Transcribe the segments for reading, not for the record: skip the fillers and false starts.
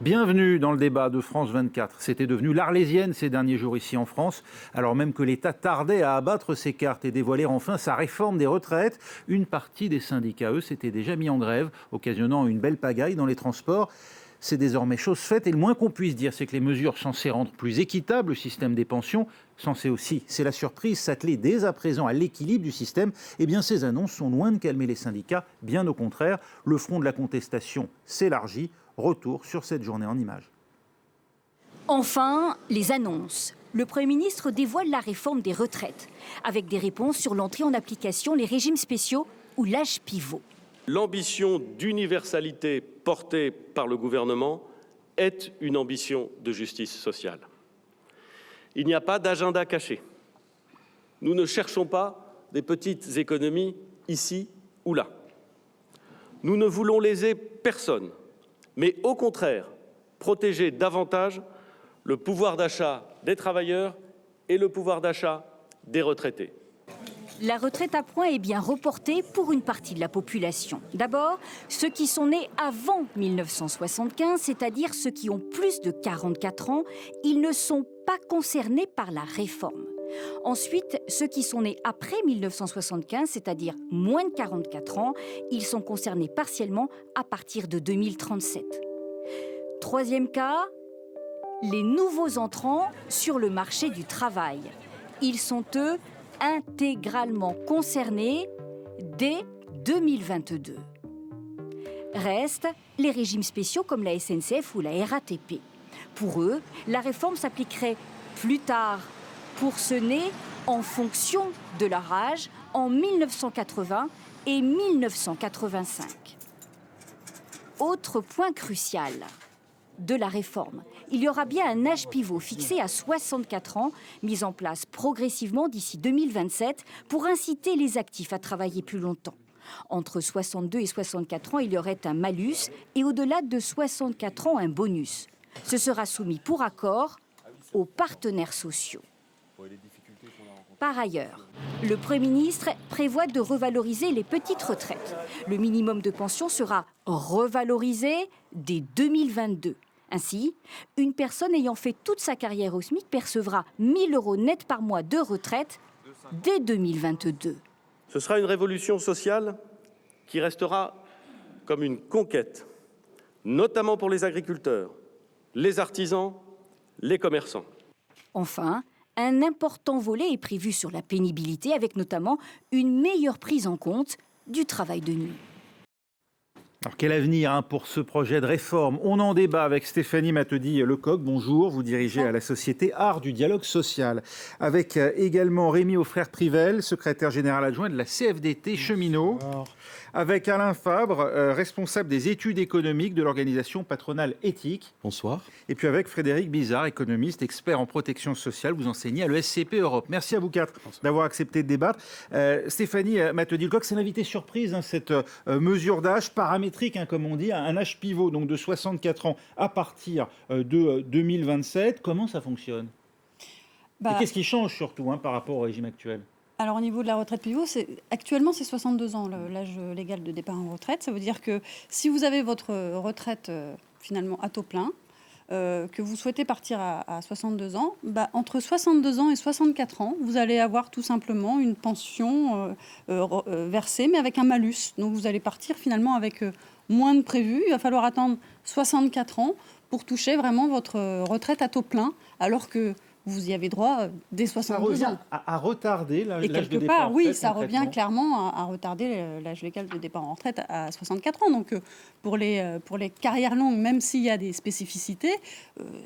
Bienvenue dans le débat de France 24. C'était devenu l'Arlésienne ces derniers jours ici en France, alors même que l'État tardait à abattre ses cartes et dévoiler enfin sa réforme des retraites. Une partie des syndicats, eux, s'étaient déjà mis en grève, occasionnant une belle pagaille dans les transports. C'est désormais chose faite et le moins qu'on puisse dire, c'est que les mesures censées rendre plus équitable le système des pensions, censées aussi, c'est la surprise, s'atteler dès à présent à l'équilibre du système, eh bien ces annonces sont loin de calmer les syndicats, bien au contraire. Le front de la contestation s'élargit. Retour sur cette journée en images. Enfin, les annonces. Le Premier ministre dévoile la réforme des retraites, avec des réponses sur l'entrée en application, les régimes spéciaux ou l'âge pivot. L'ambition d'universalité portée par le gouvernement est une ambition de justice sociale. Il n'y a pas d'agenda caché. Nous ne cherchons pas des petites économies ici ou là. Nous ne voulons léser personne, mais au contraire, protéger davantage le pouvoir d'achat des travailleurs et le pouvoir d'achat des retraités. La retraite à points est bien reportée pour une partie de la population. D'abord, ceux qui sont nés avant 1975, c'est-à-dire ceux qui ont plus de 44 ans, ils ne sont pas concernés par la réforme. Ensuite, ceux qui sont nés après 1975, c'est-à-dire moins de 44 ans, ils sont concernés partiellement à partir de 2037. Troisième cas, les nouveaux entrants sur le marché du travail. Ils sont, eux, intégralement concernés dès 2022. Restent les régimes spéciaux comme la SNCF ou la RATP. Pour eux, la réforme s'appliquerait plus tard pour ceux nés en fonction de leur âge en 1980 et 1985. Autre point crucial de la réforme, il y aura bien un âge pivot fixé à 64 ans, mis en place progressivement d'ici 2027 pour inciter les actifs à travailler plus longtemps. Entre 62 et 64 ans, il y aurait un malus et au-delà de 64 ans, un bonus. Ce sera soumis pour accord aux partenaires sociaux. Par ailleurs, le Premier ministre prévoit de revaloriser les petites retraites. Le minimum de pension sera revalorisé dès 2022. Ainsi, une personne ayant fait toute sa carrière au SMIC percevra 1 000 € net par mois de retraite dès 2022. Ce sera une révolution sociale qui restera comme une conquête, notamment pour les agriculteurs, les artisans, les commerçants. Enfin, un important volet est prévu sur la pénibilité, avec notamment une meilleure prise en compte du travail de nuit. Alors quel avenir pour ce projet de réforme? On en débat avec Stéphanie Mateudy-Lecoq. Bonjour, vous dirigez à la société Art du dialogue social. Avec également Rémi Aufrère-Privel, secrétaire général adjoint de la CFDT Cheminots. Avec Alain Fabre, responsable des études économiques de l'organisation patronale éthique. Bonsoir. Et puis avec Frédéric Bizard, économiste, expert en protection sociale. Vous enseignez à l'ESCP Europe. Merci à vous quatre d'avoir accepté de débattre. Stéphanie Mateudy-Lecoq, c'est l'invité surprise, cette mesure d'âge paramétrique, comme on dit, un âge pivot donc de 64 ans à partir de 2027. Comment ça fonctionne? Et qu'est-ce qui change surtout par rapport au régime actuel? Alors au niveau de la retraite pivot, actuellement c'est 62 ans l'âge légal de départ en retraite. Ça veut dire que si vous avez votre retraite finalement à taux plein, que vous souhaitez partir à 62 ans, entre 62 ans et 64 ans, vous allez avoir tout simplement une pension versée, mais avec un malus. Donc vous allez partir finalement avec moins de prévu. Il va falloir attendre 64 ans pour toucher vraiment votre retraite à taux plein, alors que vous y avez droit dès 62 ans. À retarder l'âge de départ en retraite. Et quelque part, oui, ça revient clairement à retarder l'âge légal de départ en retraite à 64 ans. Donc, pour les carrières longues, même s'il y a des spécificités,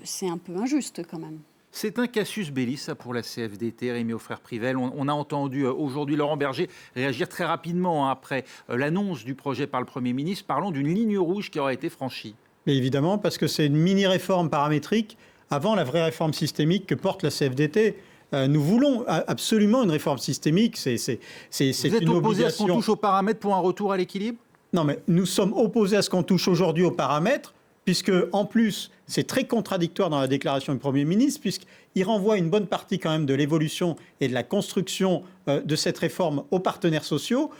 c'est un peu injuste quand même. C'est un casus belli, ça, pour la CFDT, Rémi Aufrère-Privel. On a entendu aujourd'hui Laurent Berger réagir très rapidement après l'annonce du projet par le Premier ministre, parlant d'une ligne rouge qui aurait été franchie. Mais évidemment, parce que c'est une mini-réforme paramétrique avant la vraie réforme systémique que porte la CFDT. Nous voulons absolument une réforme systémique. C'est Vous êtes une opposé obligation. à ce qu'on touche aux paramètres pour un retour à l'équilibre? Non, mais nous sommes opposés à ce qu'on touche aujourd'hui aux paramètres, puisque, en plus, c'est très contradictoire dans la déclaration du Premier ministre, puisqu'il renvoie une bonne partie quand même de l'évolution et de la construction de cette réforme aux partenaires sociaux,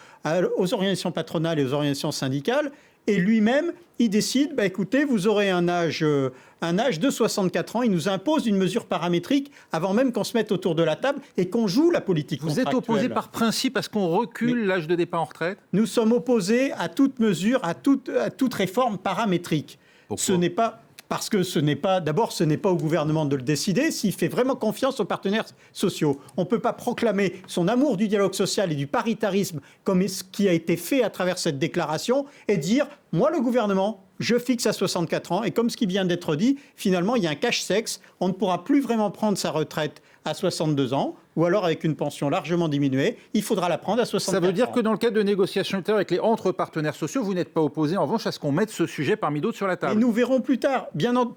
aux organisations patronales et aux organisations syndicales. et lui-même, il décide, écoutez, vous aurez un âge de 64 ans. Il nous impose une mesure paramétrique avant même qu'on se mette autour de la table et qu'on joue la politique contractuelle. Vous êtes opposé par principe à ce qu'on recule l'âge de départ en retraite ? Nous sommes opposés à toute mesure, à toute réforme paramétrique. Pourquoi ? Ce n'est pas... Parce que ce n'est pas au gouvernement de le décider s'il fait vraiment confiance aux partenaires sociaux. On ne peut pas proclamer son amour du dialogue social et du paritarisme comme ce qui a été fait à travers cette déclaration et dire « moi, le gouvernement, je fixe à 64 ans ». Et comme ce qui vient d'être dit, finalement, il y a un cache-sexe. On ne pourra plus vraiment prendre sa retraite à 62 ans, ou alors avec une pension largement diminuée, il faudra la prendre à 64 ans. Ça veut dire que dans le cadre de négociations ultérieures entre partenaires sociaux, vous n'êtes pas opposé en revanche à ce qu'on mette ce sujet parmi d'autres sur la table. Et nous verrons plus tard.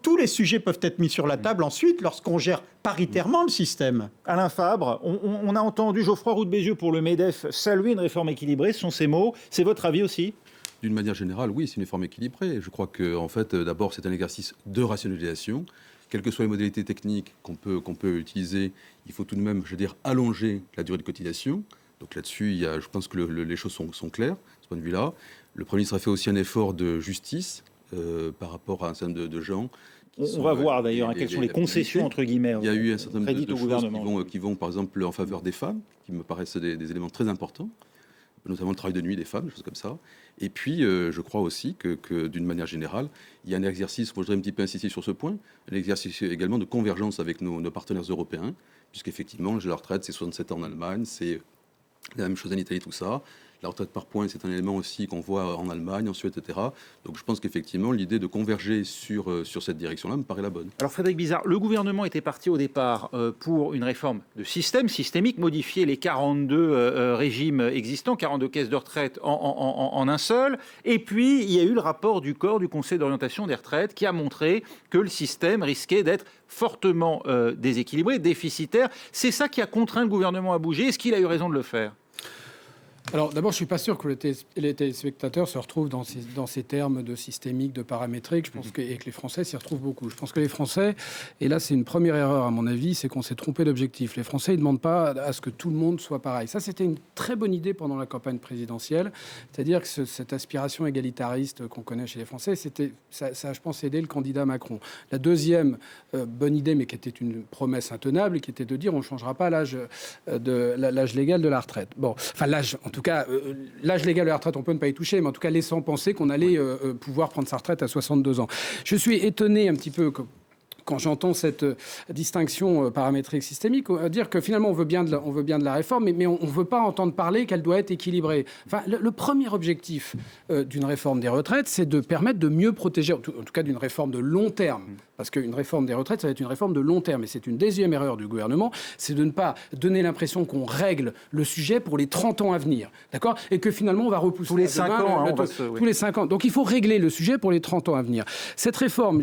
Tous les sujets peuvent être mis sur la table ensuite lorsqu'on gère paritairement le système. Alain Fabre, on a entendu Geoffroy Roux de Bézieux pour le MEDEF saluer une réforme équilibrée, ce sont ses mots. C'est votre avis aussi ? D'une manière générale, oui, c'est une réforme équilibrée. Je crois que, en fait, d'abord, c'est un exercice de rationalisation. Quelles que soient les modalités techniques qu'on peut utiliser, il faut tout de même, allonger la durée de cotisation. Donc là-dessus, je pense que les choses sont claires, de ce point de vue-là. Le Premier ministre a fait aussi un effort de justice par rapport à un certain nombre de gens. On va voir d'ailleurs quelles sont les concessions, entre guillemets. Il y a eu un certain nombre de choses qui vont, par exemple, en faveur des femmes, qui me paraissent des éléments très importants, notamment le travail de nuit des femmes, des choses comme ça. Et puis, je crois aussi que d'une manière générale, il y a un exercice, je voudrais un petit peu insister sur ce point, un exercice également de convergence avec nos partenaires européens, puisqu'effectivement, l'âge de la retraite, c'est 67 ans en Allemagne, c'est la même chose en Italie, tout ça. La retraite par points, c'est un élément aussi qu'on voit en Allemagne, en Suède, etc. Donc je pense qu'effectivement, l'idée de converger sur cette direction-là me paraît la bonne. Alors Frédéric Bizard, le gouvernement était parti au départ pour une réforme de systémique, modifier les 42 régimes existants, 42 caisses de retraite en un seul. Et puis, il y a eu le rapport du corps du Conseil d'orientation des retraites qui a montré que le système risquait d'être fortement déséquilibré, déficitaire. C'est ça qui a contraint le gouvernement à bouger. Est-ce qu'il a eu raison de le faire ? Alors d'abord, je ne suis pas sûr que les téléspectateurs se retrouvent dans ces termes de systémique, de paramétrique. Je pense et que les Français s'y retrouvent beaucoup. Je pense que les Français, et là c'est une première erreur à mon avis, c'est qu'on s'est trompé d'objectif. Les Français ne demandent pas à ce que tout le monde soit pareil. Ça, c'était une très bonne idée pendant la campagne présidentielle. C'est-à-dire que cette aspiration égalitariste qu'on connaît chez les Français, ça a, je pense, aidé le candidat Macron. La deuxième bonne idée, mais qui était une promesse intenable, qui était de dire on ne changera pas l'âge légal de la retraite. Bon, enfin l'âge, en tout cas, l'âge légal de la retraite, on peut ne pas y toucher, mais en tout cas, laissant penser qu'on allait pouvoir prendre sa retraite à 62 ans. Je suis étonné un petit peu quand j'entends cette distinction paramétrique systémique, dire que finalement on veut bien de la réforme, mais on ne veut pas entendre parler qu'elle doit être équilibrée. Enfin, le premier objectif d'une réforme des retraites, c'est de permettre de mieux protéger, en tout cas d'une réforme de long terme. Parce qu'une réforme des retraites, ça va être une réforme de long terme. Et c'est une deuxième erreur du gouvernement, c'est de ne pas donner l'impression qu'on règle le sujet pour les 30 ans à venir. D'accord ? Et que finalement, on va repousser tous les 5 ans. Tous les 5 ans. Donc il faut régler le sujet pour les 30 ans à venir. Cette réforme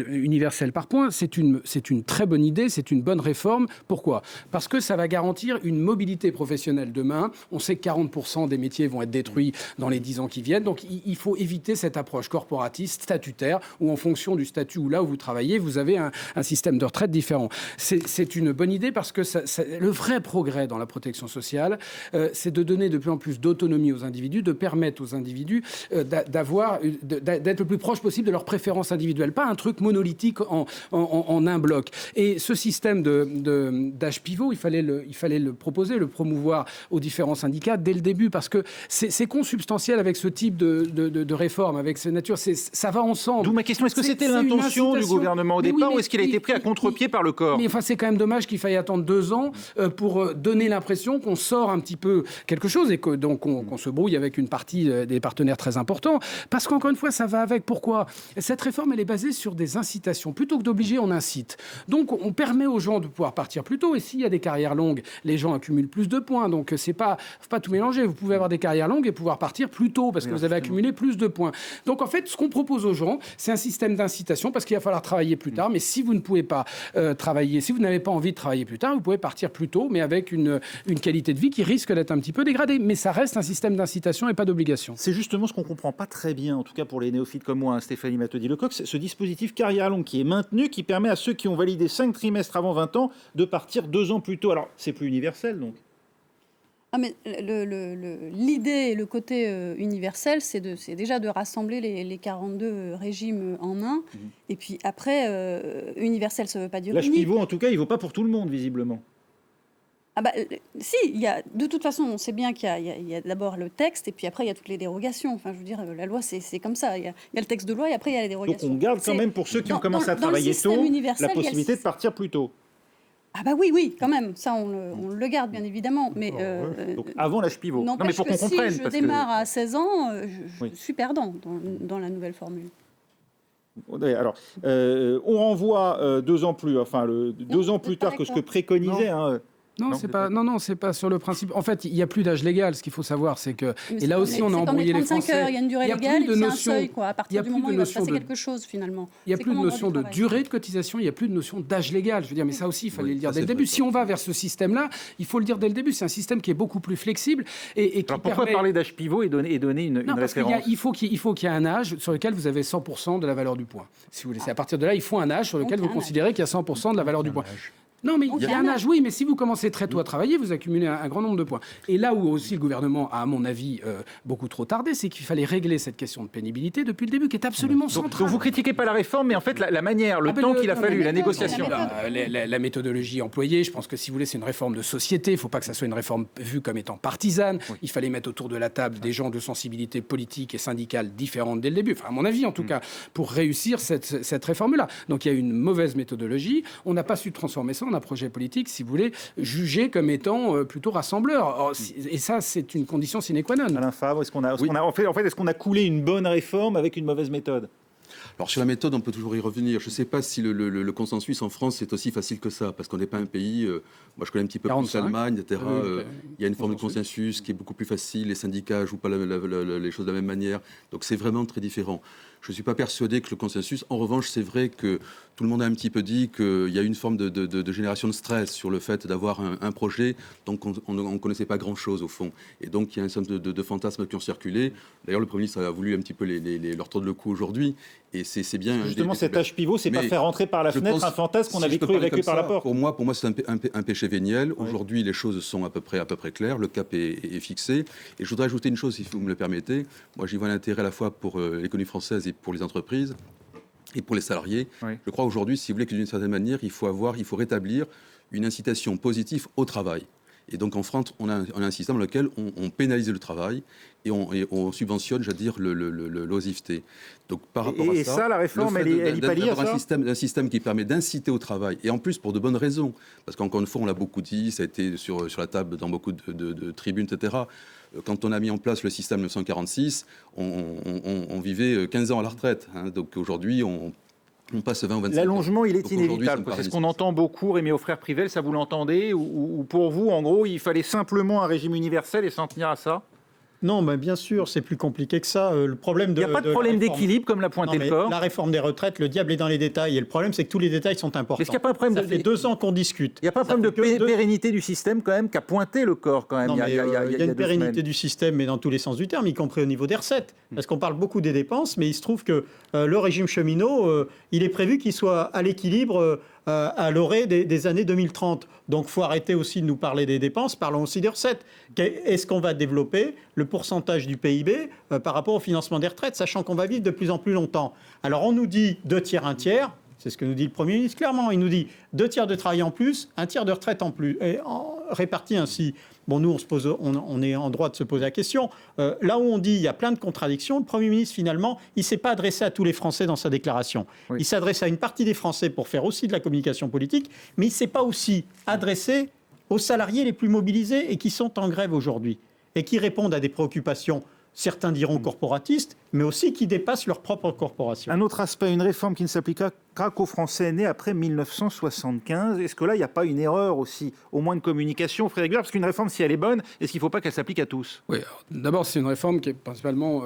universelle par points, c'est une très bonne idée, c'est une bonne réforme. Pourquoi ? Parce que ça va garantir une mobilité professionnelle demain. On sait que 40% des métiers vont être détruits dans les 10 ans qui viennent. Donc il faut éviter cette approche corporatiste, statutaire, où en fonction du statut ou là où vous travaillez, vous avez un système de retraite différent. C'est une bonne idée parce que le vrai progrès dans la protection sociale, c'est de donner de plus en plus d'autonomie aux individus, de permettre aux individus d'être le plus proche possible de leurs préférences individuelles. Pas un truc monolithique en un bloc. Et ce système d'âge pivot, il fallait le proposer, le promouvoir aux différents syndicats dès le début parce que c'est consubstantiel avec ce type de réforme, avec cette nature. Ça va ensemble. D'où ma question, est-ce que c'était l'intention du gouvernement au départ ou est-ce qu'il a été pris à contre-pied par le corps ? Mais enfin, c'est quand même dommage qu'il faille attendre 2 ans pour donner l'impression qu'on sort un petit peu quelque chose et que donc qu'on se brouille avec une partie des partenaires très importants. Parce qu'encore une fois, ça va avec. Pourquoi ? Cette réforme, elle est basée sur des incitations. Plutôt que d'obliger, on incite. Donc, on permet aux gens de pouvoir partir plus tôt. Et s'il y a des carrières longues, les gens accumulent plus de points. Donc, faut pas tout mélanger. Vous pouvez avoir des carrières longues et pouvoir partir plus tôt parce que vous avez accumulé plus de points. Donc, en fait, ce qu'on propose aux gens, c'est un système d'incitation parce qu'il va falloir travailler plus tard. Mais si vous ne pouvez pas travailler, si vous n'avez pas envie de travailler plus tard, vous pouvez partir plus tôt, mais avec une qualité de vie qui risque d'être un petit peu dégradée. Mais ça reste un système d'incitation et pas d'obligation. C'est justement ce qu'on ne comprend pas très bien, en tout cas pour les néophytes comme moi, Stéphanie Mateudy-Lecoq, ce dispositif carrière longue qui est maintenu, qui permet à ceux qui ont validé 5 trimestres avant 20 ans de partir 2 ans plus tôt. Alors, c'est plus universel, donc ? mais l'idée et le côté universel, c'est déjà de rassembler les 42 régimes en un. Et puis après, universel, ça ne veut pas dire L'âge unique. pivot, en tout cas, il ne vaut pas pour tout le monde, visiblement. Si, de toute façon, on sait bien qu'il y a d'abord le texte, et puis après, il y a toutes les dérogations. Enfin, je veux dire, la loi, c'est comme ça. Il y a le texte de loi, et après, il y a les dérogations. Donc on garde quand même, pour ceux qui ont commencé à travailler tôt, la possibilité de partir plus tôt. Oui, quand même. Ça, on le garde, bien évidemment. Mais, donc avant l'âge pivot. Non, mais pour qu'on comprenne. Si je démarre à 16 ans, je oui. suis perdant dans la nouvelle formule. Alors, on renvoie 2 ans plus, 2 ans plus tard que ce que préconisait... Non, c'est pas sur le principe. En fait, il n'y a plus d'âge légal. Ce qu'il faut savoir, c'est que... Et là aussi, on a embrouillé les Français. Heures, il y a une durée légale et puis un seuil, quoi. À partir du moment où il va se passer quelque chose, finalement. Il n'y a plus de notion de durée de cotisation, il n'y a plus de notion d'âge légal. Je veux dire, mais ça aussi, il fallait le dire dès le début. Si on va vers ce système-là, il faut le dire dès le début. C'est un système qui est beaucoup plus flexible et qui Alors pourquoi parler d'âge pivot et donner une référence? Il faut qu'il y ait un âge sur lequel vous avez 100% de la valeur du point. Si vous voulez, c'est à partir de là, il faut un âge sur lequel vous considérez qu'il y a 100% de la valeur du point. Non, mais il y a un âge, oui, mais si vous commencez très tôt à travailler, vous accumulez un grand nombre de points. Et là où aussi le gouvernement a, à mon avis, beaucoup trop tardé, c'est qu'il fallait régler cette question de pénibilité depuis le début, qui est absolument centrale. Donc vous critiquez pas la réforme, mais en fait la manière, le temps qu'il a fallu, la négociation. La méthodologie employée, je pense que si vous voulez, c'est une réforme de société. Il ne faut pas que ça soit une réforme vue comme étant partisane. Oui. Il fallait mettre autour de la table des gens de sensibilité politique et syndicale différentes dès le début. Enfin, à mon avis, en tout cas, pour réussir cette réforme-là. Donc il y a une mauvaise méthodologie. On n'a pas su transformer ça en un projet politique, si vous voulez, jugé comme étant plutôt rassembleur. Et ça, c'est une condition sine qua non. Alain Favre, est-ce qu'on a coulé une bonne réforme avec une mauvaise méthode? Alors sur la méthode, on peut toujours y revenir. Je ne sais pas si le consensus en France est aussi facile que ça, parce qu'on n'est pas un pays, moi je connais un petit peu 45. Plus l'Allemagne, etc. Il y a une forme de consensus qui est beaucoup plus facile, les syndicats ne jouent pas les choses de la même manière, donc c'est vraiment très différent. Je ne suis pas persuadé que le consensus, en revanche, c'est vrai que tout le monde a un petit peu dit qu'il y a une forme de génération de stress sur le fait d'avoir un projet, donc on ne connaissait pas grand-chose au fond. Et donc il y a un certain nombre de fantasmes qui ont circulé. D'ailleurs, le Premier ministre a voulu un petit peu leur tordre le cou aujourd'hui. Et c'est bien. Justement, cet âge pivot, c'est pas faire rentrer par la fenêtre un fantasme qu'on avait cru évacuer par la porte. Pour moi c'est un péché véniel. Aujourd'hui, les choses sont à peu près claires. Le cap est fixé. Et je voudrais ajouter une chose, si vous me le permettez. Moi, j'y vois l'intérêt à la fois pour l'économie française et pour les entreprises et pour les salariés. Oui. Je crois aujourd'hui, si vous voulez, que d'une certaine manière, il faut rétablir une incitation positive au travail. Et donc en France, on a un système dans lequel on pénalise le travail et on subventionne, j'allais dire, l'oisiveté. Donc par rapport à ça, la réforme, elle y pallie à ça. Un système qui permet d'inciter au travail, et en plus pour de bonnes raisons. Parce qu'encore une fois, on l'a beaucoup dit, ça a été sur la table dans beaucoup de tribunes, etc. Quand on a mis en place le système 1946, on vivait 15 ans à la retraite. Donc aujourd'hui, on passe 20 ou 25 ans. L'allongement, il est inévitable. C'est ce qu'on entend beaucoup. Rémi Offrère-Privel, ça vous l'entendez ou pour vous, en gros, il fallait simplement un régime universel et s'en tenir à ça? Non, mais bien sûr, c'est plus compliqué que ça. Le problème il n'y a pas de problème d'équilibre, comme l'a pointé le corps. La réforme des retraites, le diable est dans les détails. Et le problème, c'est que tous les détails sont importants. Est-ce qu'il n'y a pas un problème ça fait 2 ans qu'on discute. Il n'y a pas un problème de pérennité du système, quand même, qu'a pointé le corps, quand même. Non, il y a une pérennité du système, mais dans tous les sens du terme, y compris au niveau des recettes. Parce qu'on parle beaucoup des dépenses, mais il se trouve que le régime cheminot, il est prévu qu'il soit à l'équilibre à l'orée des années 2030. Donc, il faut arrêter aussi de nous parler des dépenses, parlons aussi des recettes. Est-ce qu'on va développer le pourcentage du PIB par rapport au financement des retraites, sachant qu'on va vivre de plus en plus longtemps? Alors, on nous dit 2 tiers, 1 tiers. C'est ce que nous dit le Premier ministre clairement. Il nous dit 2 tiers de travail en plus, 1 tiers de retraite en plus, et réparti ainsi. Bon, nous, on est en droit de se poser la question. Là où on dit il y a plein de contradictions, le Premier ministre, finalement, il ne s'est pas adressé à tous les Français dans sa déclaration. Oui. Il s'adresse à une partie des Français pour faire aussi de la communication politique, mais il ne s'est pas aussi adressé aux salariés les plus mobilisés et qui sont en grève aujourd'hui et qui répondent à des préoccupations, certains diront corporatistes, mais aussi qui dépassent leur propre corporation. Un autre aspect, une réforme qui ne s'appliquera qu'aux Français nés après 1975. Est-ce que là, il n'y a pas une erreur aussi, au moins de communication, Frédéric Buard? Parce qu'une réforme, si elle est bonne, est-ce qu'il ne faut pas qu'elle s'applique à tous? Oui, d'abord, c'est une réforme qui est principalement,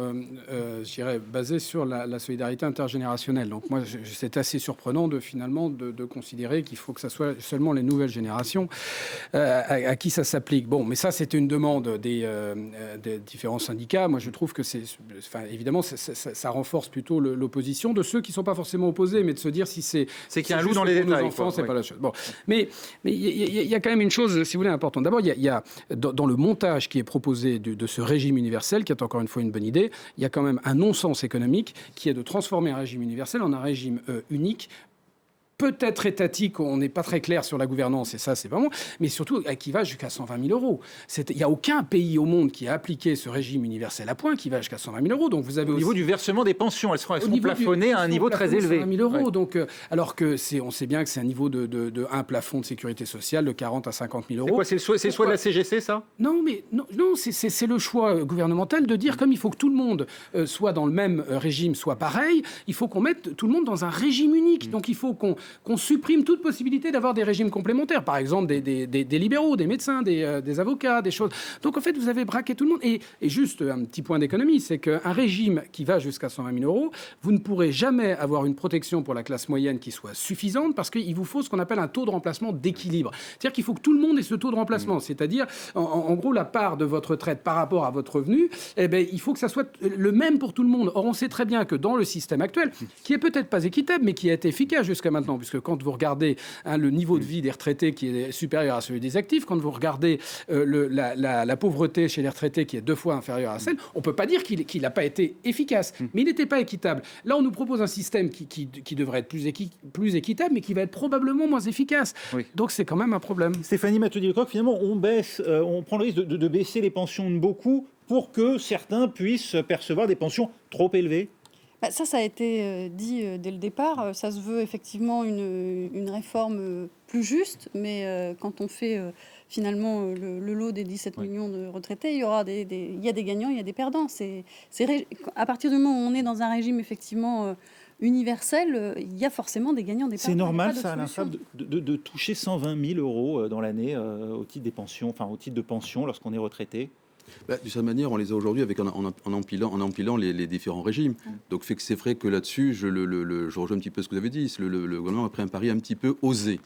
je dirais, basée sur la solidarité intergénérationnelle. Donc moi, c'est assez surprenant finalement de considérer qu'il faut que ça soit seulement les nouvelles générations à qui ça s'applique. Bon, mais ça, c'était une demande des différents syndicats. moi je trouve que évidemment, ça renforce plutôt l'opposition de ceux qui ne sont pas forcément opposés, mais de se dire si c'est qu'il y a un loup dans les détails. Nos enfants, c'est pas la chose. Bon. Mais il y a quand même une chose, si vous voulez, importante. D'abord, il y a dans le montage qui est proposé de ce régime universel, qui est encore une fois une bonne idée, il y a quand même un non-sens économique qui est de transformer un régime universel en un régime unique, peut-être étatique, on n'est pas très clair sur la gouvernance, et ça, c'est vraiment... Mais surtout, qui va jusqu'à 120 000 €. Il n'y a aucun pays au monde qui a appliqué ce régime universel à point qui va jusqu'à 120 000 €. Donc vous avez au niveau du versement des pensions, elles seront plafonnées à un niveau très élevé. 120 000 €. Ouais. Donc, alors que on sait bien que c'est un niveau un plafond de sécurité sociale de 40 à 50 000 €. C'est quoi, c'est le choix de la CGC, ça ? Non, c'est le choix gouvernemental de dire, comme il faut que tout le monde soit dans le même régime, soit pareil, il faut qu'on mette tout le monde dans un régime unique. Donc il faut qu'on supprime toute possibilité d'avoir des régimes complémentaires, par exemple des libéraux, des médecins, des avocats, des choses. Donc en fait, vous avez braqué tout le monde. Et juste un petit point d'économie, c'est qu'un régime qui va jusqu'à 120 000 €, vous ne pourrez jamais avoir une protection pour la classe moyenne qui soit suffisante, parce qu'il vous faut ce qu'on appelle un taux de remplacement d'équilibre. C'est-à-dire qu'il faut que tout le monde ait ce taux de remplacement. C'est-à-dire, en gros, la part de votre retraite par rapport à votre revenu, il faut que ça soit le même pour tout le monde. Or, on sait très bien que dans le système actuel, qui est peut-être pas équitable, mais qui a été efficace jusqu'à maintenant, puisque quand vous regardez le niveau de vie des retraités qui est supérieur à celui des actifs, quand vous regardez la pauvreté chez les retraités qui est 2 fois inférieure à celle, on ne peut pas dire qu'il n'a pas été efficace, mais il n'était pas équitable. Là, on nous propose un système qui devrait être plus équitable, mais qui va être probablement moins efficace. Oui. Donc c'est quand même un problème. Stéphanie Mathieu-Lecoq, finalement, on prend le risque de baisser les pensions de beaucoup pour que certains puissent percevoir des pensions trop élevées. Ça a été dit dès le départ. Ça se veut effectivement une réforme plus juste, mais quand on fait finalement le lot des 17 millions de retraités, il y a des gagnants, il y a des perdants. À partir du moment où on est dans un régime effectivement universel, il y a forcément des gagnants, des perdants. C'est normal, ça, Alain Fabre, de toucher 120 000 € dans l'année au titre des pensions, enfin au titre de pension lorsqu'on est retraité. D'une certaine manière, on les a aujourd'hui en empilant les différents régimes. Donc c'est vrai que là-dessus, je rejoins un petit peu ce que vous avez dit. Le gouvernement a pris un pari un petit peu osé.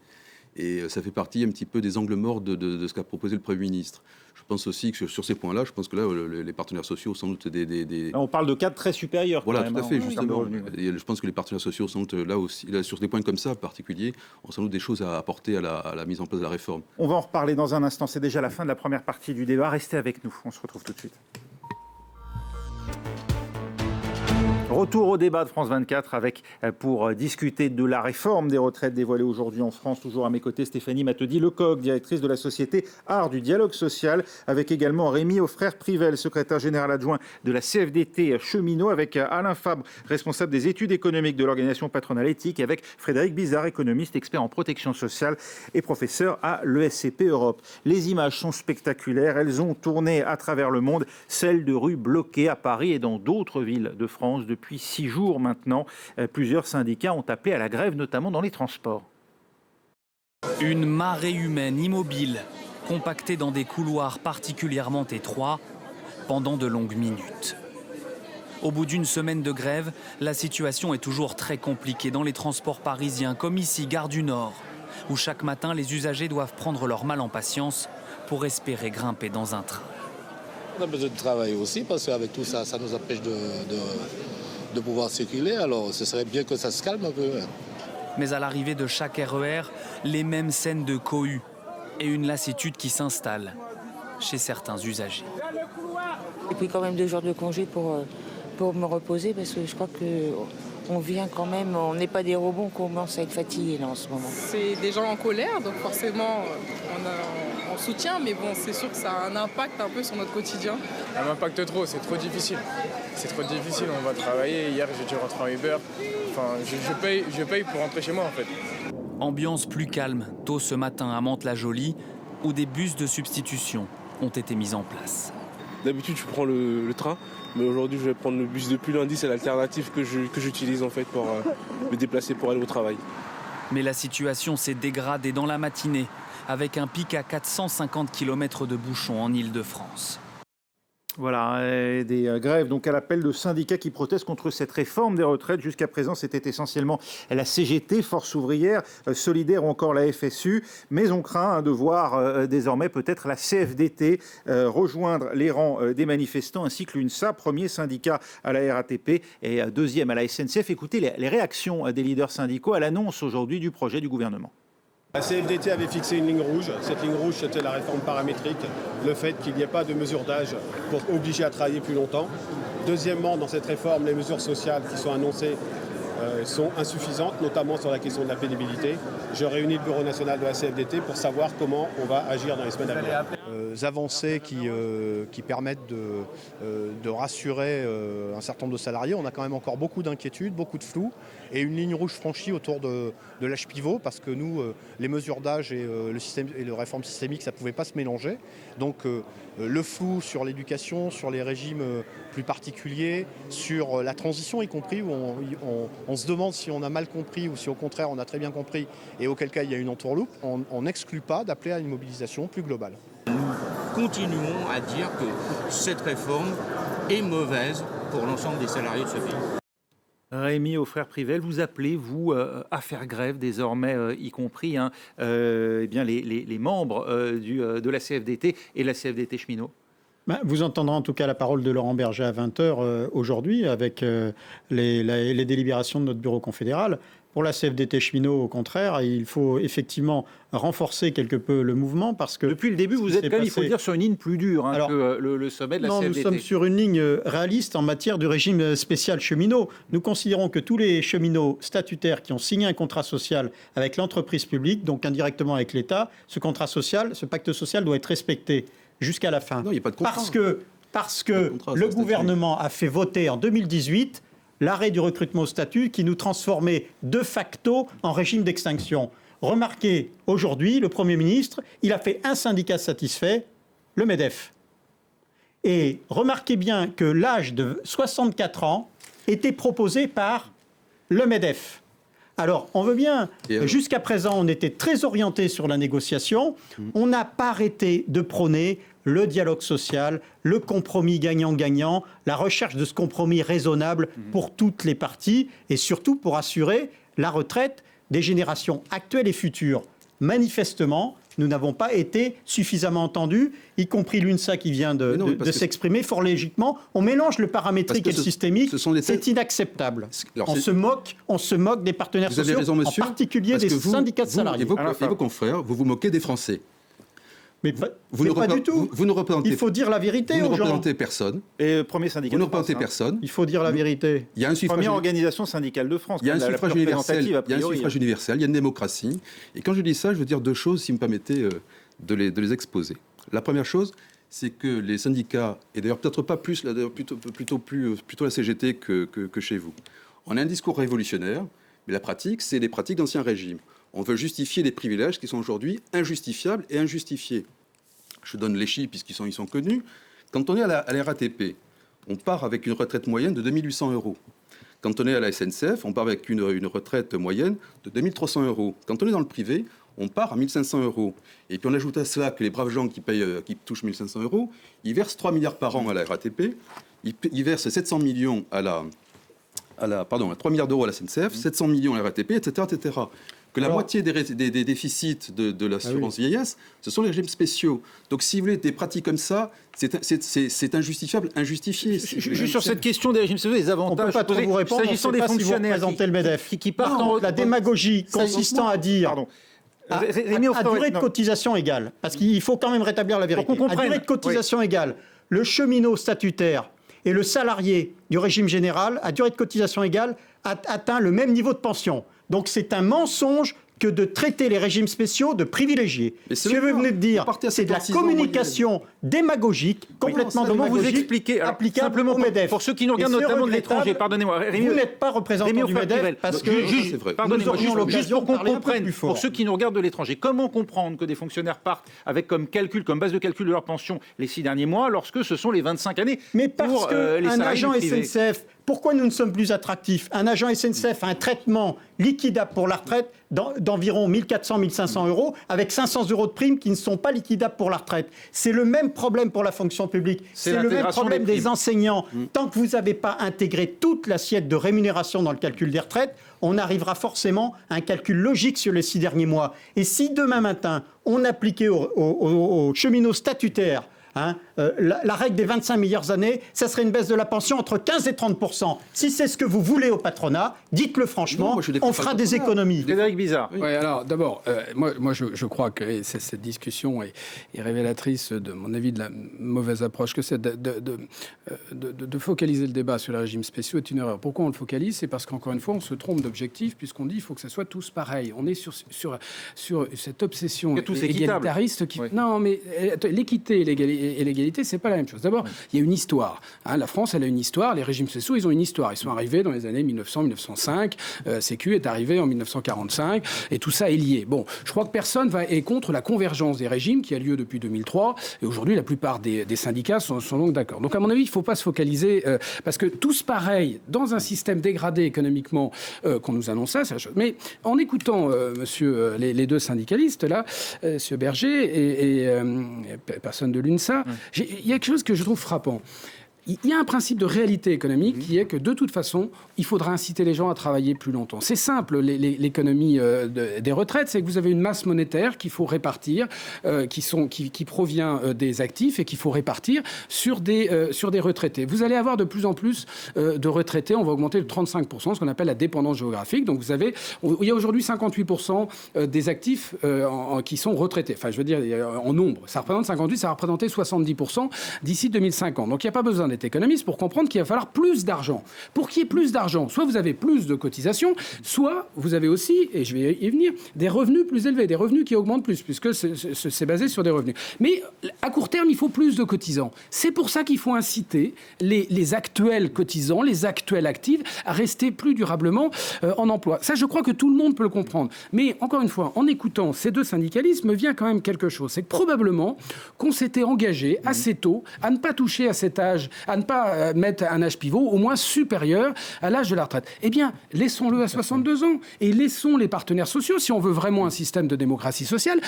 Et ça fait partie un petit peu des angles morts de ce qu'a proposé le Premier ministre. Je pense aussi que sur ces points-là, je pense que là, les partenaires sociaux ont sans doute On parle de cadres très supérieurs. Voilà, tout à fait, justement. Et je pense que les partenaires sociaux sont là aussi, sur des points comme ça, en particulier, ont sans doute des choses à apporter à la mise en place de la réforme. On va en reparler dans un instant. C'est déjà la fin de la première partie du débat. Restez avec nous. On se retrouve tout de suite. Retour au débat de France 24 pour discuter de la réforme des retraites dévoilée aujourd'hui en France. Toujours à mes côtés, Stéphanie Mathieu-Lecoq, directrice de la société Art du dialogue social, avec également Rémi Auffrère-Privel, secrétaire général adjoint de la CFDT Cheminot, avec Alain Fabre, responsable des études économiques de l'organisation patronale éthique, et avec Frédéric Bizard, économiste, expert en protection sociale et professeur à l'ESCP Europe. Les images sont spectaculaires, elles ont tourné à travers le monde, celles de rues bloquées à Paris et dans d'autres villes de France depuis 6 jours maintenant. Plusieurs syndicats ont appelé à la grève, notamment dans les transports. Une marée humaine immobile, compactée dans des couloirs particulièrement étroits pendant de longues minutes. Au bout d'une semaine de grève, la situation est toujours très compliquée dans les transports parisiens, comme ici, Gare du Nord, où chaque matin les usagers doivent prendre leur mal en patience pour espérer grimper dans un train. On a besoin de travailler aussi, parce qu'avec tout ça, ça nous empêche de pouvoir circuler. Alors ce serait bien que ça se calme un peu. Mais à l'arrivée de chaque RER, les mêmes scènes de cohue et une lassitude qui s'installe chez certains usagers. J'ai pris quand même 2 jours de congé pour me reposer, parce que je crois qu'on vient quand même, on n'est pas des robots, on commence à être fatigués là en ce moment. C'est des gens en colère, donc forcément on soutient, mais bon, c'est sûr que ça a un impact un peu sur notre quotidien. Ça m'impacte trop, c'est trop difficile. C'est trop difficile, on va travailler. Hier, j'ai dû rentrer en Uber. Enfin, je paye pour rentrer chez moi, en fait. Ambiance plus calme, tôt ce matin à Mantes-la-Jolie, où des bus de substitution ont été mis en place. D'habitude, je prends le train, mais aujourd'hui, je vais prendre le bus depuis lundi. C'est l'alternative que j'utilise, en fait, pour me déplacer pour aller au travail. Mais la situation s'est dégradée dans la matinée, avec un pic à 450 km de bouchons en Île-de-France. Voilà, des grèves donc à l'appel de syndicats qui protestent contre cette réforme des retraites. Jusqu'à présent, c'était essentiellement la CGT, Force ouvrière, Solidaire ou encore la FSU. Mais on craint de voir désormais peut-être la CFDT rejoindre les rangs des manifestants, ainsi que l'UNSA, premier syndicat à la RATP et deuxième à la SNCF. Écoutez les réactions des leaders syndicaux à l'annonce aujourd'hui du projet du gouvernement. La CFDT avait fixé une ligne rouge. Cette ligne rouge, c'était la réforme paramétrique, le fait qu'il n'y ait pas de mesure d'âge pour obliger à travailler plus longtemps. Deuxièmement, dans cette réforme, les mesures sociales qui sont annoncées sont insuffisantes, notamment sur la question de la pénibilité. Je réunis le Bureau national de la CFDT pour savoir comment on va agir dans les semaines à venir. Avancées qui permettent de rassurer un certain nombre de salariés. On a quand même encore beaucoup d'inquiétudes, beaucoup de flou et une ligne rouge franchie autour de l'âge pivot parce que nous, les mesures d'âge et le système et la réforme systémique, ça ne pouvait pas se mélanger. Donc le flou sur l'éducation, sur les régimes plus particuliers, sur la transition y compris, où on se demande si on a mal compris ou si au contraire on a très bien compris et auquel cas il y a une entourloupe, on n'exclut pas d'appeler à une mobilisation plus globale. Nous continuons à dire que cette réforme est mauvaise pour l'ensemble des salariés de ce pays. Rémi Auffrère-Privel, vous appelez, vous, à faire grève désormais, y compris eh bien les membres de la CFDT et de la CFDT cheminot. Vous entendrez en tout cas la parole de Laurent Berger à 20h aujourd'hui avec les délibérations de notre bureau confédéral. Pour la CFDT cheminot, au contraire, il faut effectivement renforcer quelque peu le mouvement parce que... Depuis le début, vous êtes quand même, il faut dire, sur une ligne plus dure que le sommet de la CFDT. Non, nous sommes sur une ligne réaliste en matière de régime spécial cheminot. Nous considérons que tous les cheminots statutaires qui ont signé un contrat social avec l'entreprise publique, donc indirectement avec l'État, ce contrat social, ce pacte social doit être respecté jusqu'à la fin. Non, il n'y a pas de contrat. Parce que le gouvernement a fait voter en 2018 l'arrêt du recrutement au statut qui nous transformait de facto en régime d'extinction. Remarquez, aujourd'hui, le Premier ministre, il a fait un syndicat satisfait, le MEDEF. Et remarquez bien que l'âge de 64 ans était proposé par le MEDEF. Alors, on veut bien, jusqu'à présent, on était très orienté sur la négociation. On n'a pas arrêté de prôner le dialogue social, le compromis gagnant-gagnant, la recherche de ce compromis raisonnable pour toutes les parties et surtout pour assurer la retraite des générations actuelles et futures. Manifestement, nous n'avons pas été suffisamment entendus, y compris l'UNSA qui vient de s'exprimer fort logiquement. On mélange le paramétrique et le systémique, c'est inacceptable. Alors, on se moque des partenaires sociaux, raison, monsieur, en particulier des syndicats de salariés. Et vos confrères, vous vous moquez des Français. Mais pas du tout. Vous ne représentez, il faut dire la vérité aux gens. Vous ne représentez personne. Et premier syndicat vous ne représentez personne. Il faut dire la vérité. Il y a un suffrage. Première organisation syndicale de France. Il y a un suffrage universel. Il y a un suffrage universel. Il y a une démocratie. Et quand je dis ça, je veux dire deux choses, si vous me permettez de les exposer. La première chose, c'est que les syndicats, et d'ailleurs peut-être pas plus, plutôt la CGT que chez vous, on a un discours révolutionnaire, mais la pratique, c'est des pratiques d'ancien régime. On veut justifier des privilèges qui sont aujourd'hui injustifiables et injustifiés. Je donne les chiffres puisqu'ils sont connus. Quand on est à la RATP, on part avec une retraite moyenne de 2800 €. Quand on est à la SNCF, on part avec une retraite moyenne de 2300 €. Quand on est dans le privé, on part à 1500 €. Et puis on ajoute à cela que les braves gens qui touchent 1500 €, ils versent 3 milliards par an à la RATP, ils versent 700 millions 3 milliards d'euros à la SNCF, 700 millions à la RATP, etc., etc. Que la moitié des déficits de l'assurance vieillesse, ce sont les régimes spéciaux. Donc, si vous voulez, des pratiques comme ça, c'est injustifiable, injustifié. Juste sur cette question des régimes spéciaux, des avantages, on ne peut pas trop vous répondre, s'agissant des fonctionnaires qui partent en la démagogie consistant à dire... À durée de cotisation égale, parce qu'il faut quand même rétablir la vérité. À durée de cotisation égale, le cheminot statutaire et le salarié du régime général, à durée de cotisation égale, atteint le même niveau de pension. Donc c'est un mensonge que de traiter les régimes spéciaux de privilégiés. Ce que vous venez de dire, c'est de la communication démagogique, complètement démagogique, vous expliquez, applicable simplement au MEDEF. Pour ceux qui nous regardent notamment de l'étranger, pardonnez-moi. Vous n'êtes pas représentant du MEDEF parce que nous aurions l'occasion de parler un peu plus fort. Pour ceux qui nous regardent de l'étranger, comment comprendre que des fonctionnaires partent avec comme base de calcul de leur pension les 6 derniers mois, lorsque ce sont les 25 années mais parce qu'un agent SNCF Pourquoi nous ne sommes plus attractifs? Un agent SNCF a un traitement liquidable pour la retraite d'environ 1400, 1500 euros, avec 500 euros de primes qui ne sont pas liquidables pour la retraite. C'est le même problème pour la fonction publique. C'est le même problème des enseignants. Tant que vous n'avez pas intégré toute l'assiette de rémunération dans le calcul des retraites, on arrivera forcément à un calcul logique sur les 6 derniers mois. Et si demain matin, on appliquait aux cheminots statutaires la règle des 25 meilleures années, ça serait une baisse de la pension entre 15 et 30%. Si c'est ce que vous voulez au patronat, dites-le franchement, on fera des économies. Frédéric Bizard. Oui, alors d'abord, moi je crois que cette discussion est révélatrice, de mon avis, de la mauvaise approche que c'est de focaliser le débat sur les régimes spéciaux est une erreur. Pourquoi on le focalise? C'est parce qu'encore une fois, on se trompe d'objectif, puisqu'on dit qu'il faut que ça soit tous pareil. On est sur cette obsession égalitariste qui... Non, mais l'équité et l'égalité, c'est pas la même chose. D'abord, il y a une histoire. La France, elle a une histoire. Les régimes spéciaux, ils ont une histoire. Ils sont arrivés dans les années 1900-1905. Sécu est arrivé en 1945. Et tout ça est lié. Bon, je crois que personne est contre la convergence des régimes qui a lieu depuis 2003. Et aujourd'hui, la plupart des syndicats sont donc d'accord. Donc, à mon avis, il ne faut pas se focaliser parce que tous pareils, dans un système dégradé économiquement qu'on nous annonçait, c'est la chose. Mais en écoutant les deux syndicalistes, là, monsieur Berger et personne de l'UNSA, il y a quelque chose que je trouve frappant. Il y a un principe de réalité économique qui est que, de toute façon, il faudra inciter les gens à travailler plus longtemps. C'est simple, l'économie des retraites, c'est que vous avez une masse monétaire qu'il faut répartir, qui provient des actifs et qu'il faut répartir sur des retraités. Vous allez avoir de plus en plus de retraités. On va augmenter de 35%, ce qu'on appelle la dépendance géographique. Donc, il y a aujourd'hui 58% des actifs qui sont retraités. Enfin, je veux dire, en nombre. Ça représente 58, ça va représenter 70% d'ici 2050. Donc, il n'y a pas besoin d'être économiste pour comprendre qu'il va falloir plus d'argent. Pour qu'il y ait plus d'argent, soit vous avez plus de cotisations, soit vous avez aussi, et je vais y venir, des revenus plus élevés, des revenus qui augmentent plus, puisque c'est basé sur des revenus. Mais à court terme, il faut plus de cotisants. C'est pour ça qu'il faut inciter les actuels cotisants, les actuels actifs, à rester plus durablement en emploi. Ça, je crois que tout le monde peut le comprendre. Mais encore une fois, en écoutant ces deux syndicalistes, me vient quand même quelque chose. C'est que probablement qu'on s'était engagé assez tôt à ne pas toucher à cet âge, à ne pas mettre un âge pivot au moins supérieur à l'âge de la retraite. Eh bien, laissons-le à 62 ans et laissons les partenaires sociaux, si on veut vraiment un système de démocratie sociale,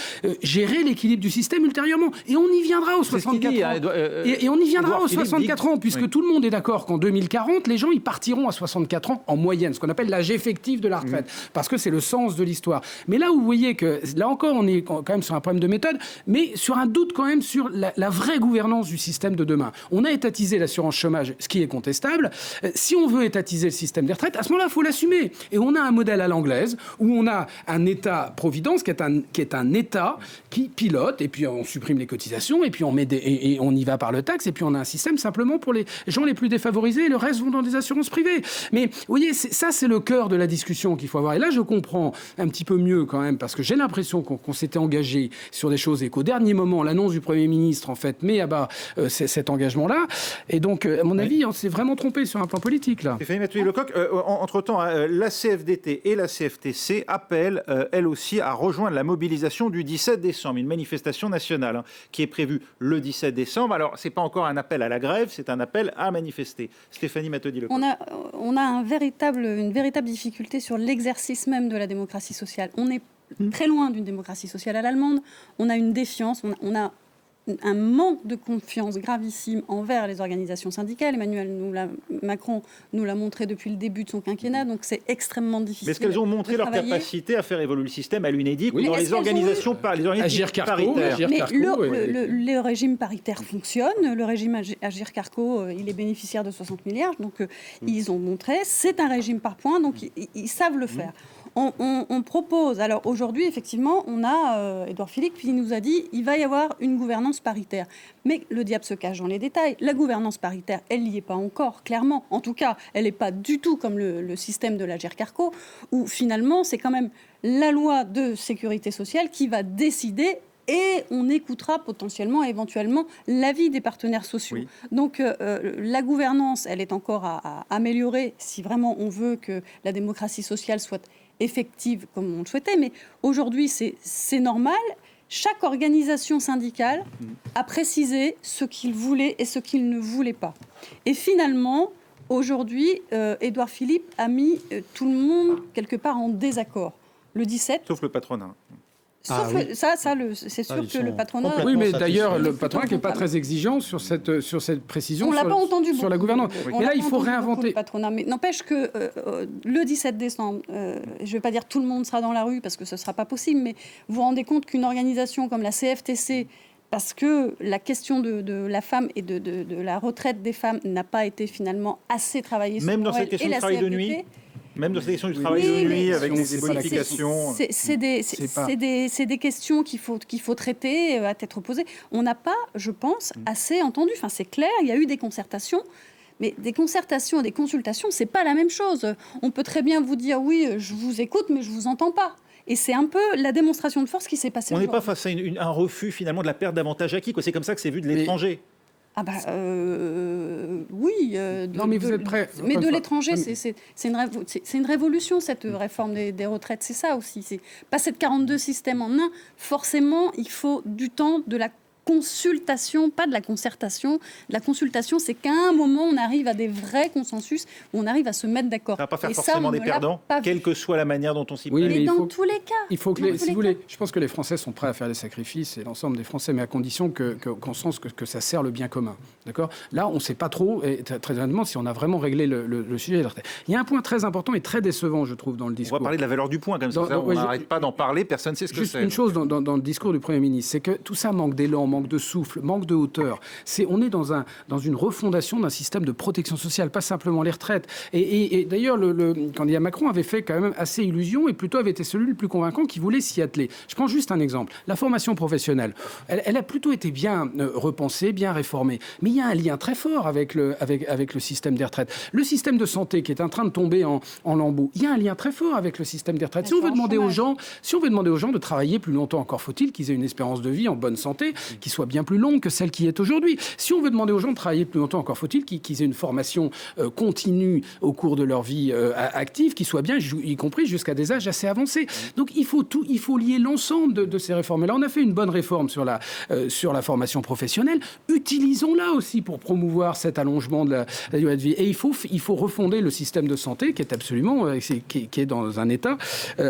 gérer l'équilibre du système ultérieurement. Et on y viendra aux 64 ans. Et on y viendra aux 64 ans, puisque tout le monde est d'accord qu'en 2040, les gens, ils partiront à 64 ans en moyenne, ce qu'on appelle l'âge effectif de la retraite, parce que c'est le sens de l'histoire. Mais là où vous voyez que, là encore, on est quand même sur un problème de méthode, mais sur un doute quand même sur la vraie gouvernance du système de demain. On a étatisé l'assurance chômage, ce qui est contestable. Si on veut étatiser le système des retraites, à ce moment-là, il faut l'assumer. Et on a un modèle à l'anglaise où on a un État-providence qui est un État qui pilote, et puis on supprime les cotisations, et puis on y va par le taxe, et puis on a un système simplement pour les gens les plus défavorisés, et le reste vont dans des assurances privées. Mais vous voyez, ça, c'est le cœur de la discussion qu'il faut avoir. Et là, je comprends un petit peu mieux quand même, parce que j'ai l'impression qu'on s'était engagé sur des choses et qu'au dernier moment, l'annonce du Premier ministre, en fait, met à bas cet engagement-là. Et donc, à mon avis, on s'est vraiment trompé sur un plan politique, là. Stéphanie Matouillet-Lecoq, entre-temps, la CFDT et la CFTC appellent, elles aussi, à rejoindre la mobilisation du 17 décembre, une manifestation nationale qui est prévue le 17 décembre. Alors, ce n'est pas encore un appel à la grève, c'est un appel à manifester. Stéphanie Matouillet-Lecoq. On a une véritable difficulté sur l'exercice même de la démocratie sociale. On est très loin d'une démocratie sociale à l'allemande. On a une défiance, on a un manque de confiance gravissime envers les organisations syndicales. Macron nous l'a montré depuis le début de son quinquennat, donc c'est extrêmement difficile. Mais est-ce qu'elles ont montré leur capacité à faire évoluer le système à l'UNEDIC ou dans les organisations paritaires? Le régime paritaire fonctionne. Le régime Agirc-Arrco, il est bénéficiaire de 60 milliards, donc ils ont montré. C'est un régime par points, donc ils savent le faire. On propose, alors aujourd'hui, effectivement, on a Édouard Philippe qui nous a dit il va y avoir une gouvernance paritaire. Mais le diable se cache dans les détails. La gouvernance paritaire, elle n'y est pas encore, clairement. En tout cas, elle n'est pas du tout comme le système de l'Agirc-Arrco, où finalement, c'est quand même la loi de sécurité sociale qui va décider. Et on écoutera potentiellement, éventuellement, l'avis des partenaires sociaux. Oui. Donc, la gouvernance, elle est encore à améliorer si vraiment on veut que la démocratie sociale soit effective comme on le souhaitait. Mais aujourd'hui, c'est normal. Chaque organisation syndicale a précisé ce qu'il voulait et ce qu'il ne voulait pas. Et finalement, Aujourd'hui, Édouard Philippe a mis tout le monde quelque part en désaccord. Le 17. Sauf le patronat. Sauf c'est sûr que le patronat... Oui, mais d'ailleurs, le patronat qui n'est pas très exigeant sur cette précision. On ne l'a pas entendu sur la gouvernance. Mais là, il faut réinventer. Le patronat. Mais n'empêche que le 17 décembre, je ne vais pas dire tout le monde sera dans la rue parce que ce ne sera pas possible, mais vous vous rendez compte qu'une organisation comme la CFTC, parce que la question de la femme et de la retraite des femmes n'a pas été finalement assez travaillée. Même dans cette question du travail de nuit. Même dans cette question du travail de nuit, avec des bonifications. C'est des questions qu'il faut traiter à tête reposée. On n'a pas, je pense, assez entendu. Enfin, c'est clair, il y a eu des concertations. Mais des concertations et des consultations, c'est pas la même chose. On peut très bien vous dire, oui, je vous écoute, mais je vous entends pas. Et c'est un peu la démonstration de force qui s'est passée. On n'est pas face à un refus, finalement, de la perte d'avantages acquis. C'est comme ça que c'est vu de l'étranger. Oui. Non, mais vous êtes prêts. Mais de l'étranger, c'est une révolution, cette réforme des retraites. C'est ça aussi. C'est pas cette 42 systèmes en un. Forcément, il faut du temps, de la consultation, pas de la concertation. La consultation, c'est qu'à un moment, on arrive à des vrais consensus, où on arrive à se mettre d'accord. Ça ne va pas faire forcément des perdants, quelle que soit la manière dont on s'y prend. Mais dans tous les cas. Il faut que si vous voulez, je pense que les Français sont prêts à faire des sacrifices, et l'ensemble des Français, mais à condition qu'on sente que ça sert le bien commun. D'accord ? Là, on ne sait pas trop, et très honnêtement, si on a vraiment réglé le sujet de la retraite. Il y a un point très important et très décevant, je trouve, dans le discours. On va parler de la valeur du point, comme ça. On n'arrête pas d'en parler, personne ne sait ce que c'est. Juste une chose dans le discours du Premier ministre, c'est que tout ça manque d'élan, manque de souffle, manque de hauteur. On est dans une refondation d'un système de protection sociale, pas simplement les retraites. Et d'ailleurs, le candidat Macron avait fait quand même assez illusion et plutôt avait été celui le plus convaincant qui voulait s'y atteler. Je prends juste un exemple. La formation professionnelle, elle a plutôt été bien repensée, bien réformée. Mais il y a un lien très fort avec le système des retraites. Le système de santé qui est en train de tomber en lambeaux, il y a un lien très fort avec le système des retraites. Si on veut demander aux gens de travailler plus longtemps, encore faut-il qu'ils aient une espérance de vie en bonne santé, qui soit bien plus longue que celle qui est aujourd'hui. Si on veut demander aux gens de travailler plus longtemps, encore faut-il qu'ils aient une formation continue au cours de leur vie active, qui soit bien, y compris jusqu'à des âges assez avancés. Donc il faut lier l'ensemble de ces réformes. Et là, on a fait une bonne réforme sur la formation professionnelle. Utilisons-la aussi pour promouvoir cet allongement de la durée de vie. Et il faut refonder le système de santé qui est absolument, qui est dans un état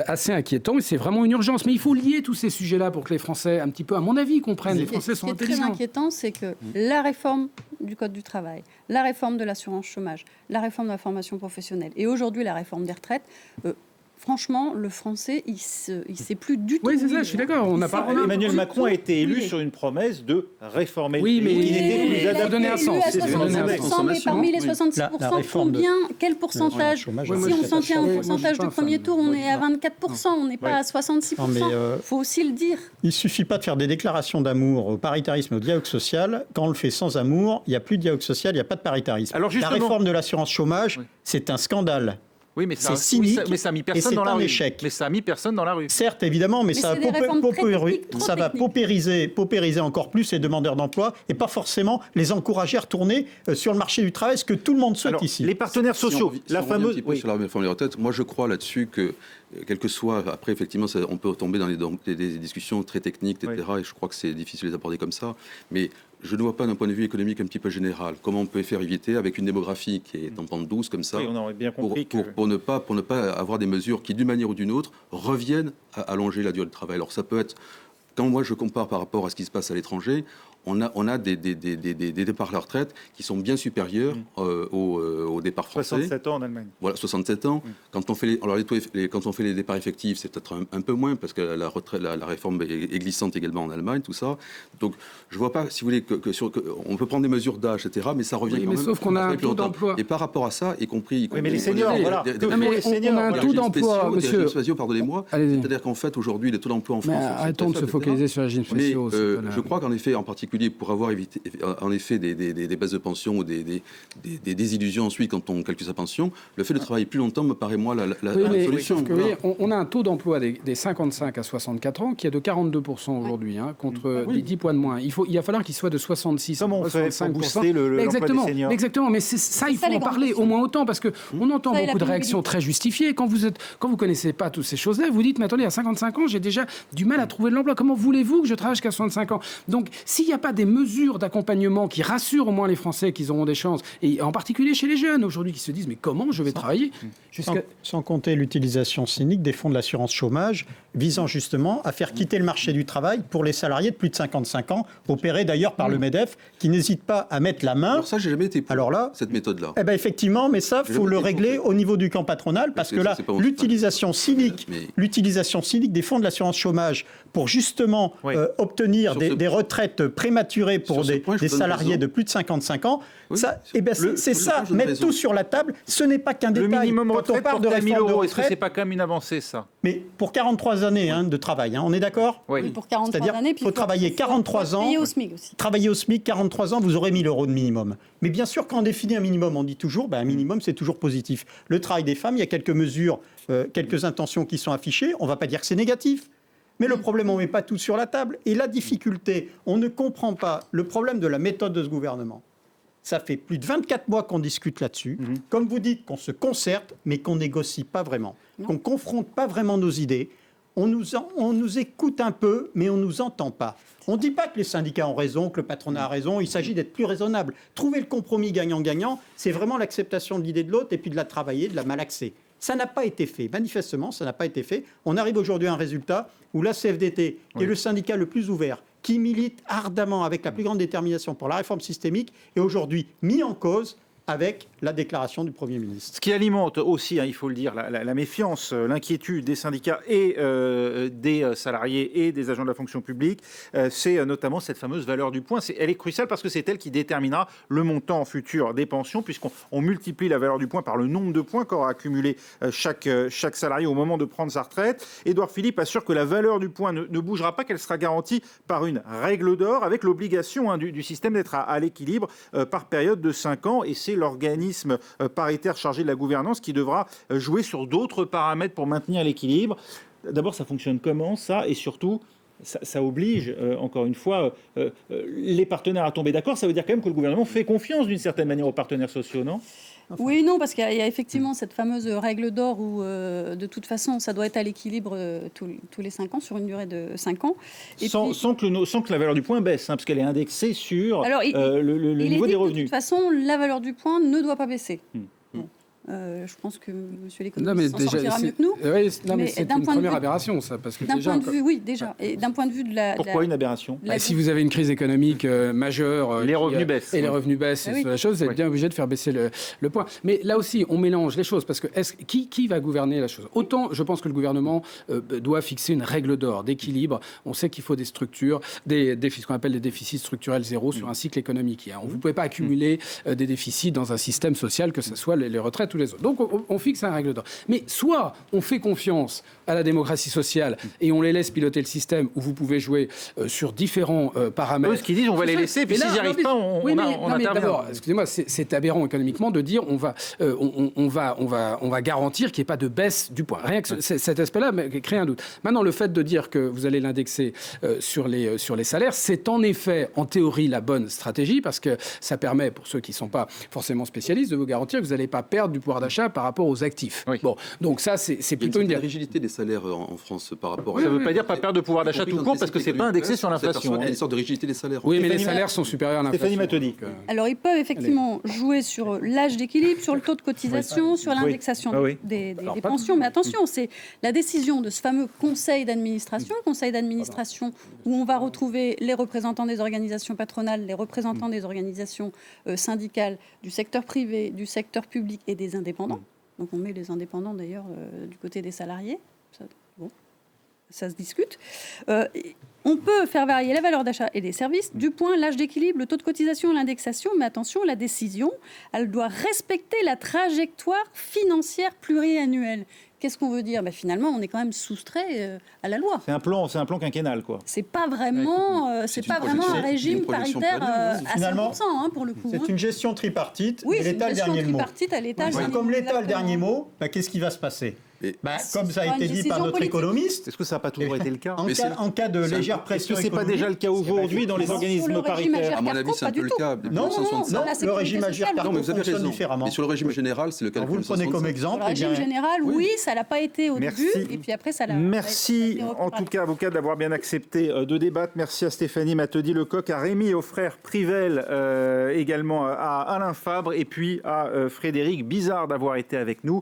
assez inquiétant. Et c'est vraiment une urgence. Mais il faut lier tous ces sujets-là pour que les Français, un petit peu, à mon avis, comprennent. Les Français sont intelligents. Ce qui est très inquiétant, c'est que la réforme du Code du travail, la réforme de l'assurance chômage, la réforme de la formation professionnelle et aujourd'hui la réforme des retraites, franchement, le Français, il sait plus du tout. Oui, c'est ça, je suis d'accord. Emmanuel Macron a été élu sur une promesse de réformer le pays, mais il n'était plus adapté. Donner un sens. Mais parmi les 66%, quel pourcentage? Si on s'en tient au pourcentage du premier tour, on est à 24%, on n'est pas à 66%. Il faut aussi le dire. Il ne suffit pas de faire des déclarations d'amour au paritarisme et au dialogue social. Quand on le fait sans amour, il n'y a plus de dialogue social, il n'y a pas de paritarisme. Alors la réforme de l'assurance chômage, c'est un scandale. Oui, mais c'est cynique, mais ça a mis personne dans la rue. Mais ça a mis personne dans la rue. Certes, évidemment, mais ça va paupériser encore plus les demandeurs d'emploi et pas forcément les encourager à retourner sur le marché du travail, ce que tout le monde souhaite ici. Les partenaires sociaux, la fameuse... Sur la réforme des retraites, moi je crois là-dessus que, quel que soit, après effectivement, on peut tomber dans des discussions très techniques, etc. Et je crois que c'est difficile de les aborder comme ça. Mais je ne vois pas d'un point de vue économique un petit peu général comment on peut faire éviter, avec une démographie qui est en pente douce comme ça, on aurait bien compris pour ne pas avoir des mesures qui, d'une manière ou d'une autre, reviennent à allonger la durée de travail. Alors ça peut être, quand moi je compare par rapport à ce qui se passe à l'étranger, on a des départs à la retraite qui sont bien supérieurs au départ français. 67 ans en Allemagne. Voilà, 67 ans. Quand on fait les départs effectifs, c'est peut-être un peu moins parce que la réforme est glissante également en Allemagne, tout ça. Donc, je ne vois pas, si vous voulez, on peut prendre des mesures d'âge, etc., mais ça revient quand même. Sauf qu'on a un taux d'emploi. Et par rapport à ça, y compris mais les seniors, voilà. On a un taux d'emploi, monsieur. Pardonnez-moi. C'est-à-dire qu'en fait, aujourd'hui, les taux d'emploi en France. Arrêtons de se focaliser sur la régimes spéciaux. Je crois qu'en effet, en particulier, pour avoir évité en effet des baisses de pension ou des désillusions ensuite quand on calcule sa pension, le fait de travailler plus longtemps me paraît moi la solution. On a un taux d'emploi des 55 à 64 ans qui est de 42% aujourd'hui, contre 10 points de moins. Il va falloir qu'il soit de 66. Comment on fait pour booster l'emploi des seniors? Exactement, mais ça, il faut en parler au moins autant parce qu'on entend beaucoup de réactions très justifiées. Quand vous connaissez pas toutes ces choses-là, vous dites, mais attendez, à 55 ans, j'ai déjà du mal à trouver de l'emploi. Comment voulez-vous que je travaille jusqu'à 65 ans? Donc, s'il n'y a pas des mesures d'accompagnement qui rassurent au moins les Français qu'ils auront des chances, et en particulier chez les jeunes aujourd'hui qui se disent mais comment je vais travailler sans compter l'utilisation cynique des fonds de l'assurance chômage visant justement à faire quitter le marché du travail pour les salariés de plus de 55 ans, opérés d'ailleurs par le MEDEF, qui n'hésite pas à mettre la main. Alors ça, j'ai jamais été pour cette méthode-là. Eh ben effectivement, mais ça, il faut le régler au niveau du camp patronal, parce que là, l'utilisation cynique des fonds de l'assurance chômage pour justement obtenir des retraites prématurées pour des salariés de plus de 55 ans, c'est ça, mettre tout sur la table, ce n'est pas qu'un détail. Le minimum retraite porté à 1 000 €, est-ce que c'est pas quand même une avancée, ça? Mais pour 43 années de travail, on est d'accord? Oui, pour 43 années. Il faut travailler 43 ans. Payer au SMIC aussi. Travailler au SMIC, 43 ans, vous aurez 1 000 € de minimum. Mais bien sûr, quand on définit un minimum, on dit toujours, un minimum, c'est toujours positif. Le travail des femmes, il y a quelques mesures, quelques intentions qui sont affichées. On ne va pas dire que c'est négatif. Mais le problème, on ne met pas tout sur la table. Et la difficulté, on ne comprend pas le problème de la méthode de ce gouvernement. Ça fait plus de 24 mois qu'on discute là-dessus. Comme vous dites, qu'on se concerte, mais qu'on négocie pas vraiment. Qu'on ne confronte pas vraiment nos idées. On nous écoute un peu, mais on ne nous entend pas. On ne dit pas que les syndicats ont raison, que le patronat a raison. Il s'agit d'être plus raisonnable. Trouver le compromis gagnant-gagnant, c'est vraiment l'acceptation de l'idée de l'autre et puis de la travailler, de la malaxer. Ça n'a pas été fait. Manifestement, ça n'a pas été fait. On arrive aujourd'hui à un résultat où la CFDT, qui est le syndicat le plus ouvert, qui milite ardemment avec la plus grande détermination pour la réforme systémique, est aujourd'hui mis en cause avec la déclaration du Premier ministre. Ce qui alimente aussi, il faut le dire, la méfiance, l'inquiétude des syndicats et des salariés et des agents de la fonction publique, c'est notamment cette fameuse valeur du point. Elle est cruciale parce que c'est elle qui déterminera le montant futur des pensions, puisqu'on multiplie la valeur du point par le nombre de points qu'aura accumulé chaque salarié au moment de prendre sa retraite. Édouard Philippe assure que la valeur du point ne bougera pas, qu'elle sera garantie par une règle d'or, avec l'obligation du système d'être à l'équilibre par période de 5 ans, et c'est l'organisme paritaire chargé de la gouvernance qui devra jouer sur d'autres paramètres pour maintenir l'équilibre. D'abord, ça fonctionne comment, ça? Et surtout, ça oblige, encore une fois, les partenaires à tomber d'accord. Ça veut dire quand même que le gouvernement fait confiance d'une certaine manière aux partenaires sociaux, non? Oui, non, parce qu'il y a effectivement cette fameuse règle d'or où, de toute façon, ça doit être à l'équilibre tous les 5 ans, sur une durée de 5 ans. Et sans que la valeur du point baisse, parce qu'elle est indexée sur le niveau des revenus. De toute façon, la valeur du point ne doit pas baisser. Je pense que M. l'économiste s'en sortira mieux que nous. Mais c'est une première aberration, ça. Et d'un point de vue de la... Pourquoi une aberration? Si vous avez une crise économique majeure... les revenus baissent. Et les revenus baissent, c'est la chose, vous êtes bien obligé de faire baisser le point. Mais là aussi, on mélange les choses, parce que qui va gouverner la chose? Autant, je pense que le gouvernement doit fixer une règle d'or, d'équilibre. On sait qu'il faut des structures, ce qu'on appelle des déficits structurels zéro sur un cycle économique. Vous ne pouvez pas accumuler des déficits dans un système social, que ce soit les retraites ou les autres. Donc on fixe un règle d'or. Mais soit on fait confiance à la démocratie sociale et on les laisse piloter le système, où vous pouvez jouer sur différents paramètres. Ce qu'ils disent, on va les laisser, puis s'ils n'y arrivent pas, on intervient. D'abord, excusez-moi, c'est aberrant économiquement de dire on va garantir qu'il n'y ait pas de baisse du point. Rien que cet aspect-là crée un doute. Maintenant, le fait de dire que vous allez l'indexer sur les salaires, c'est en effet, en théorie, la bonne stratégie, parce que ça permet, pour ceux qui ne sont pas forcément spécialistes, de vous garantir que vous n'allez pas perdre du pouvoir d'achat par rapport aux actifs. Bon, donc ça, c'est plutôt une rigidité des salaires en France par rapport à... Ça ne veut pas dire pas perdre de pouvoir d'achat tout court, parce que c'est pas indexé sur l'inflation. Il y a une sorte de rigidité des salaires. Oui, mais les salaires sont supérieurs à l'inflation. Stéphanie Mattoni. Alors, ils peuvent effectivement jouer sur l'âge d'équilibre, sur le taux de cotisation, sur l'indexation des pensions. Mais attention, c'est la décision de ce fameux conseil d'administration où on va retrouver les représentants des organisations patronales, les représentants des organisations syndicales, du secteur privé, du secteur public et des indépendants. Donc on met les indépendants d'ailleurs du côté des salariés. Ça se discute. On peut faire varier la valeur d'achat et des services, du point, l'âge d'équilibre, le taux de cotisation, l'indexation. Mais attention, la décision, elle doit respecter la trajectoire financière pluriannuelle. Qu'est-ce qu'on veut dire? Finalement, on est quand même soustrait à la loi. C'est un plan quinquennal, quoi. C'est pas vraiment, un régime paritaire à 100%, pour le coup. C'est une gestion tripartite. Oui, et l'État a le dernier mot. À l'État, Comme l'État a le dernier mot, qu'est-ce qui va se passer? Comme ça a été dit par notre économiste. Est-ce que ça n'a pas toujours été le cas? En cas de légère pression est-ce que ce n'est pas déjà le cas aujourd'hui dans les organismes paritaires? À mon avis, c'est un peu le cas. Non, le régime Agirc Carco fonctionne différemment. Et sur le régime général, c'est le cas. Vous le prenez comme exemple. Le régime général, oui, ça l'a pas été au début, et puis après ça l'a. Merci en tout cas, avocat, d'avoir bien accepté de débattre. Merci à Stéphanie Mateudy-Lecoq, à Rémi, aux frères Privel, également à Alain Fabre, et puis à Frédéric Bizard d'avoir été avec nous.